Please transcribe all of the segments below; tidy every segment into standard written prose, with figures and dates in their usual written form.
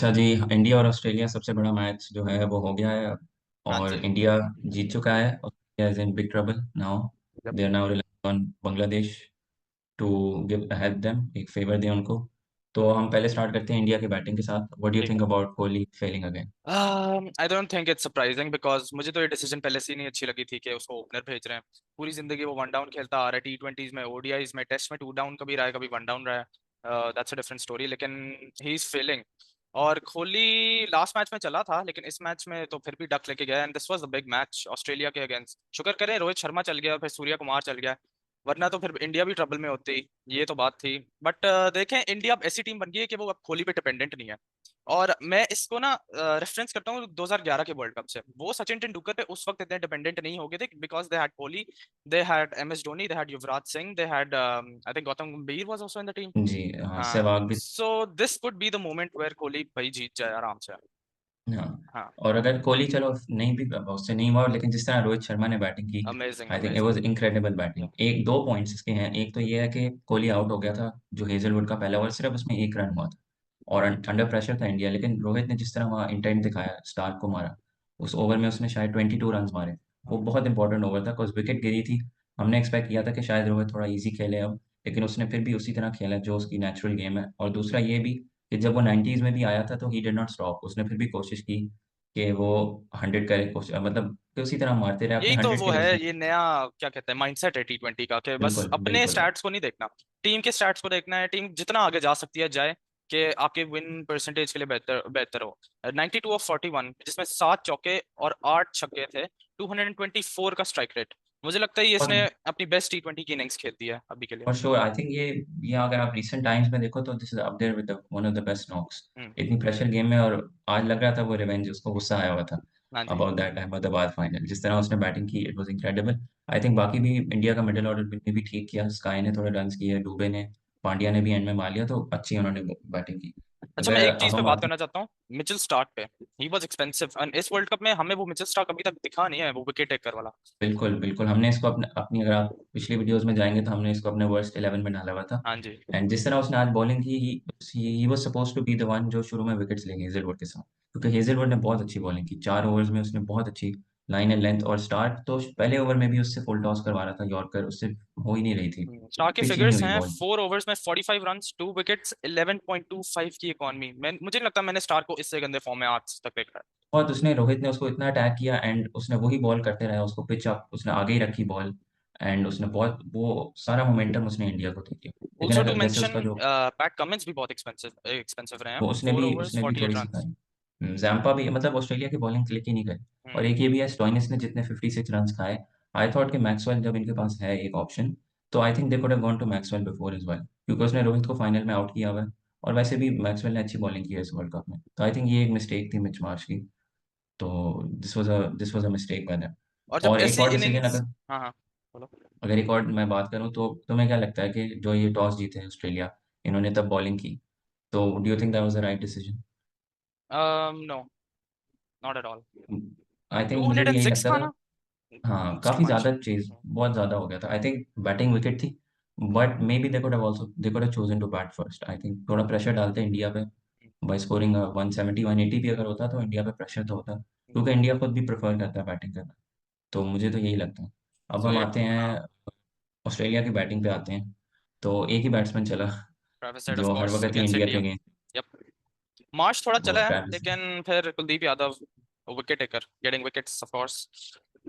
अच्छा जी। इंडिया और ऑस्ट्रेलिया सबसे बड़ा मैच जो है वो हो गया है। हाँ और जी। इंडिया जीत चुका है। Australia is in big trouble now. Yep. They are now relying on Bangladesh to give help them, एक फेवर दें उनको। तो हम पहले स्टार्ट करते हैं इंडिया के बैटिंग के साथ। व्हाट डू यू ठीक है। Think about Kohli failing again? I don't think it's surprising because मुझे तो ये डिसीजन पहले से ही नहीं अच्छी लगी थी कि उसको ओपनर भेज रहे हैं। पूरी जिंदगी वो वन डाउन खेलता आ रहा है, टी20s में, ओडीआईज में, टेस्ट में टू डाउन कभी रहा है, कभी वन डाउन रहा है। दैट्स अ डिफरेंट स्टोरी, लेकिन ही इज फेलिंग। और कोहली लास्ट मैच में चला था, लेकिन इस मैच में तो फिर भी डक लेके गया, and this was the big match Australia के अगेंस्ट। शुक्र करें रोहित शर्मा चल गया, फिर सूर्या कुमार चल गया, वरना तो फिर इंडिया भी ट्रबल में होती। ये तो बात थी। बट देखें, इंडिया अब ऐसी टीम बन गई है कि वो अब कोहली पे डिपेंडेंट नहीं है। और मैं इसको ना रेफरेंस करता हूँ 2011 के वर्ल्ड कप से। वो सचिन तेंदुलकर पे उस वक्त इतने डिपेंडेंट नहीं हो गए थे, because they had Kohli, they had MS Dhoni, they had Yuvraj Singh, they had I think Gautam Gambhir was also in the team. जी हाँ, हाँ। सहवाग भी। So this could be the moment where Kohli भाई जीत जाए आराम से। हाँ। हाँ। और अगर कोहली चलो नहीं भी, उससे नहीं हुआ, लेकिन जिस तरह रोहित शर्मा ने बैटिंग की, amazing I think it amazing. Was incredible batting. एक दो पॉइंट्स इसके हैं। एक तो ये है कि कोहली आउट हो गया था, जो हेजलवुड का पहला ओवर सिर्फ उसमें एक रन हुआ था और अंडर प्रेशर था इंडिया, लेकिन रोहित ने जिस तरह वहाँ इंटेंट दिखाया, स्टार्क को मारा। उस ओवर में उसने शायद 22 रन मारे। वो बहुत इंपॉर्टेंट ओवर था बिकॉज विकेट गिरी थी। हमने एक्सपेक्ट किया था कि शायद रोहित थोड़ा इजी खेले अब, लेकिन उसने फिर भी उसी तरह खेला जो उसकी नेचुरल गेम है। और दूसरा ये भी कि जब वो 90s में भी आया था तो ही डिड नॉट स्टॉप। उसने फिर भी कोशिश की कि वो 100 करे, कोशिश मतलब कि उसी तरह मारते रहे, अपने यही तो 100 वो के लिए है, उसने। ये नया क्या कहते हैं माइंडसेट है टी20 का, कि बस बिल्कुल अपने बिल्कुल। स्टैट्स को नहीं देखना, टीम के स्टैट्स को देखना है। टीम जितना आगे जा सकती है जाए, कि आपके विन परसेंटेज के लिए बेहतर बेहतर हो। 92 ऑफ 41, जिसमें 7 चौके और 8 छक्के थे, 224 का स्ट्राइक रेट। मुझे लगता है ये और इसने अपनी बेस्ट टी20 की इनिंग्स खेल दी है अभी के लिए। और श्योर, आई थिंक ये अगर आप रिसेंट टाइम्स में देखो तो this is up there with one of the best knocks. Hmm. इतनी प्रेशर गेम में, और आज लग रहा था वो रिवेंज, उसको गुस्सा आया हुआ था हाँ जी। About that Ahmedabad final. जिस तरह उसने बैटिंग की, it was incredible. I think बाकी भी इंडिया का मिडिल ऑर्डर ने भी ठीक किया। स्काई ने थोड़े रन किए, दुबे ने, पांड्या ने भी एंड में मार लिया, तो अच्छी उन्होंने बैटिंग की। अच्छा, मैं अगर एक चीज अब पे हम बात आते करना चाहता हूँ, मिचेल स्टार्क पे। ही वाज एक्सपेंसिव, एंड इस वर्ल्ड कप में हमें वो मिचेल स्टार्क अभी तक दिखा नहीं है, वो विकेट टेकर वाला। बिल्कुल बिल्कुल, हमने इसको अपनी अगर आप पिछली वीडियोस में जाएंगे तो हमने इसको अपने वर्स्ट 11 में डाला हुआ था। हाँ जी। एंड जिस तरह उसने आज बॉलिंग की, he was suppose to be the one जो शुरू में विकेट्स लेंगे हेजलवुड के साथ, क्योंकि हेजलवुड ने बहुत अच्छी बॉलिंग की। 4 ओवर्स में उसने बहुत अच्छी लाइन एंड लेंथ, और स्टार्ट तो पहले ओवर में भी उससे फुल टॉस करवा रहा था यॉर्कर, उससे हो ही नहीं रही थी। स्टार के पिच ही नहीं फिगर्स हुई हैं, बॉल। 4 ओवर्स में 45 रन्स, 2 विकेट्स, 11.25 की इकॉनमी। मैं मुझे नहीं लगता मैंने स्टार को इससे गंदे फॉर्म में आज तक देखा है। बहुत उसने, रोहित ने उसको इतना अटैक किया एंड उसने वही बॉल करते रहा, उसको पिच अप उसने आगे ही रखी बॉल। एंड उसने बहुत वो सारा मोमेंटम उसने इंडिया को दे दिया। लेकिन ऑल्सो टू अगर जैसे मेंशन, उसका जो, पैट कमिंस भी बहुत एक्सपेंसिव एक्सपेंसिव रहे हैं। वो 4 ओवर्स उसने भी थोड़ी 48 रन्स। सिखाई। जैम्पा भी, मतलब ऑस्ट्रेलिया की बॉलिंग क्लिक ही नहीं करी। और एक ये भी है, स्टोइनिस ने जितने 56 रन खाए, आई थॉट कि मैक्सवेल जब इनके पास है एक ऑप्शन, तो I think they could have gone to Maxwell before as well, क्योंकि उसने रोहित को फाइनल में आउट किया हुआ है। और वैसे भी मैक्सवेल ने अच्छी बॉलिंग की है इस वर्ल्ड कप में, तो आई थिंक ये एक मिस्टेक थी मिच मार्श की। तो this was a mistake by them. और जब और एक ऐसी और डिसीजन, इनिंग्स। अगर हाँ हाँ, बोलो। अगर एक और मैं बात करूं तो तुम्हें क्या लगता है कि जो ये टॉस जीते हैं ऑस्ट्रेलिया, इन्होंने तब बॉलिंग की, तो do you think that was the right decision? No, not at all. I think to मुझे हंड्रेड भी एंड यही सिक्स लगता था था। ना। हाँ, इट्स टू काफी मच। ज्यादा चेज, बहुत ज्यादा हो गया था। आई थिंक बैटिंग विकेट थी, but maybe they could have chosen to bat first. I think थोड़ा प्रेशर डालते इंडिया पे बाय स्कोरिंग 170 180 भी अगर होता तो इंडिया पे प्रेशर तो होता, क्योंकि इंडिया खुद भी प्रेफर करता है बैटिंग करना। तो मुझे तो यही लगता है। अब सो हम ये। आते हाँ। हैं ऑस्ट्रेलिया की बैटिंग पे आते हैं। तो एक ही बैट्समैन चला ट्रेविस हेड ऑफ जो हर कोर्स वक्त ही अगेंस्ट इंडिया इंडिया। के अगेंस्ट, यप। मार्च थोड़ा वो चला है, ट्रेविस। लेकिन फिर Kuldeep Yadav, wicket taker, getting wickets of course.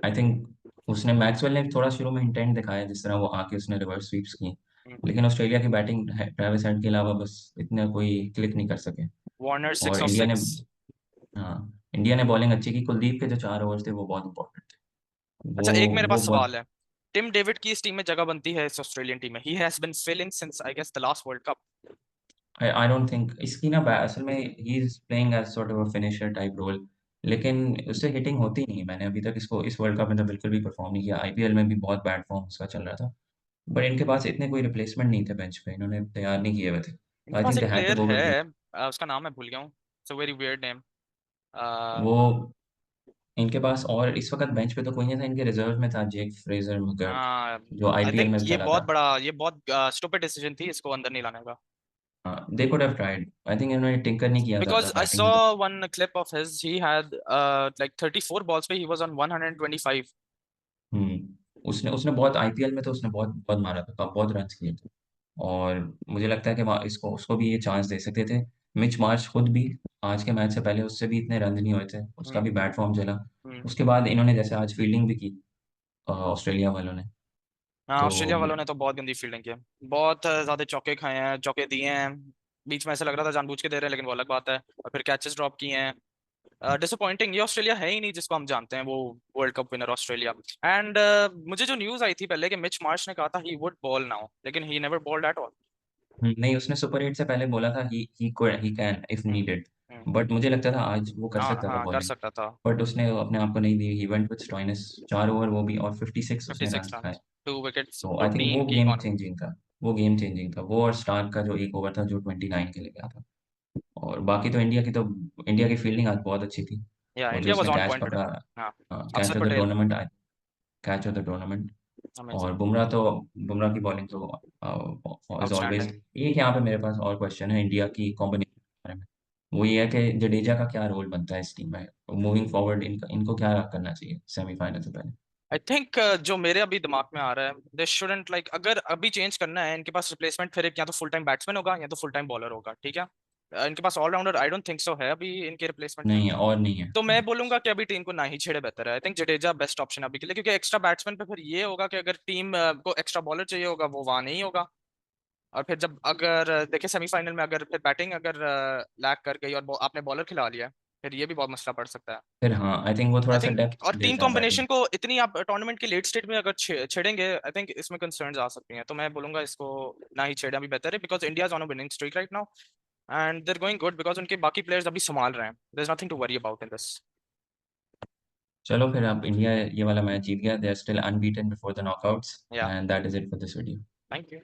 I think उसने, मैक्सवेल ने थोड़ा शुरू में इंटेंट दिखाया, जिस तरह वो आके उसने रिवर्स स्वीप्स की, लेकिन ऑस्ट्रेलिया की बैटिंग ट्रेविस हेड के अलावा बस इतना कोई क्लिक नहीं कर सके। वार्नर सिक्स और ऑफ इंडिया ने, सिक्स हाँ, इंडिया ने बॉलिंग अच्छी की। कुलदीप के जो 4 ओवर थे वो बहुत इंपॉर्टेंट थे। अच्छा, एक मेरे वो पास बहुत, सवाल है। टिम डेविड की इस टीम में जगह बनती है, इस ऑस्ट्रेलियन टीम में? He has been failing since I guess the last world cup. I don't think इसकी ना असल में he is playing as sort of a finisher type role, लेकिन उससे हिटिंग होती नहीं है। मैंने अभी तक इसको इस वर्ल्ड कप में तो बिल्कुल भी परफॉर्म नहीं किया। आईपीएल में भी बहुत बैड फॉर्म उसका चल रहा था, बट इनके पास इतने कोई रिप्लेसमेंट नहीं थे बेंच पे, इन्होंने तैयार नहीं किए हुए थे। इनके आई पास थिंक दे एक हैड टू प्लेयर गो है, विद, उसका नाम मैं भूल गया हूँ। It's a very weird name. वो इनके पास, और इस वक्त बेंच पे तो कोई नहीं था। इनके रिजर्व में था जेक फ्रेजर मगर्ट, जो आई आईपीएल थिंक में भी ये चला बहुत था। बड़ा, ये बहुत स्टूपिड डिसीजन थी इसको अंदर नहीं लाने का। हाँ, they could have tried. I think इन्होंने टिंकर नहीं किया ज़्यादा Because I बैटिंग में तो। saw one clip of his, he had like 34 balls पे he was on 125. उसने उसने बहुत आईपीएल में तो उसने बहुत बहुत मारा था, बहुत रन किए थे। और मुझे लगता है कि इसको उसको भी ये चांस दे सकते थे। मिच मार्श खुद भी आज के मैच से पहले उससे भी इतने रन नहीं हुए थे, उसका हम्म भी बैट फॉर्म चला। हम्म। उसके बाद इन्होंने जैसे आज फील्डिंग भी की ऑस्ट्रेलिया वालों ने। हाँ, तो ऑस्ट्रेलिया वालों ने तो बहुत गंदी फील्डिंग की है, बहुत ज्यादा चौके खाए हैं, चौके दिए हैं। बीच में ऐसा लग रहा था जानबूझ के दे रहे हैं, लेकिन वो अलग बात है। और फिर कैचेस ड्रॉप किए हैं। डिसअपॉइंटिंग, ये ऑस्ट्रेलिया है ही नहीं जिसको हम जानते हैं, वो world cup winner Australia. And मुझे जो न्यूज आई थी पहले कि मिच मार्श ने कहा था ही वुड बॉल नाउ, लेकिन he never bowled at all. नहीं, उसने सुपर 8 से पहले बोला था he can if hmm needed. Hmm. But मुझे लगता था आज वो कर हाँ सकता था हाँ, कर बॉलिंग। सकता था। बट उसने अपने आप को नहीं दी, he went with Stoinis. 4 over वो भी, और 56 फिफ्टी उसने सिक्स रन्स रन खाए। 2 विकेट्स, तो आई थिंक 14 वो की गेम इकॉनमी। चेंजिंग था। वो गेम चेंजिंग था, वो और स्टार्क का जो एक ओवर था जो 29 के लिए गया था। और बाकी तो इंडिया की फील्डिंग आज बहुत अच्छी थी। या वो जो इंडिया वाज उसने ऑन कैच पॉइंट टुडे। पकड़ा, हाँ, कैच अक्षर of the Patel tournament, catch of the tournament. और अमेजिंग, बुमराह की बॉलिंग तो इज ऑलवेज। आउटस्टैंडिंग। एक यहाँ पे मेरे पास और क्वेश्चन है इंडिया की कॉम्बिनेशन के बारे में। वो ये है कि जडेजा का क्या रोल बनता है इस टीम में मूविंग फॉरवर्ड, इनको क्या करना चाहिए सेमीफाइनल से पहले? आई थिंक जो मेरे अभी दिमाग में आ रहा है, दे शुडंट लाइक, अगर अभी चेंज करना है इनके पास रिप्लेसमेंट, फिर एक या तो फुल टाइम बैट्समैन होगा या तो फुल टाइम बॉलर होगा, ठीक है। इनके पास allrounder I don't think so है अभी इनके रिप्लेसमेंट में। नहीं है, और नहीं है। तो मैं बोलूंगा कि अभी टीम को ना ही छेड़े बेहतर है। I think Jadeja best option अभी के लिए, क्योंकि एक्स्ट्रा बैट्समैन पे फिर ये होगा कि अगर टीम को एक्स्ट्रा बॉलर चाहिए होगा वो वहां नहीं होगा। और फिर जब अगर देखिए सेमीफाइनल में अगर फिर बैटिंग अगर लैग कर गई और आपने बॉलर खिला लिया, फिर ये भी बहुत मसला पड़ सकता है। फिर हाँ, आई थिंक वो आई थोड़ा सा थिंक, डेप्थ और टीम देता है कॉम्बिनेशन बैटिंग। को इतनी आप टूर्नामेंट के लेट स्टेज में अगर छेड़ेंगे, आई थिंक इसमें कंसर्न्स आ सकती हैं। तो मैं बोलूंगा इसको ना ही छेड़े, अभी बेहतर है, because India is on a winning streak right now and they're going good, because उनके बाकी प्लेयर्स अभी संभाल रहे हैं। There is nothing to worry about in this. चलो फिर, अब इंडिया ये वाला मैच जीत गया, they are still unbeaten before the knockouts, yeah, and that is it for this video. Thank you.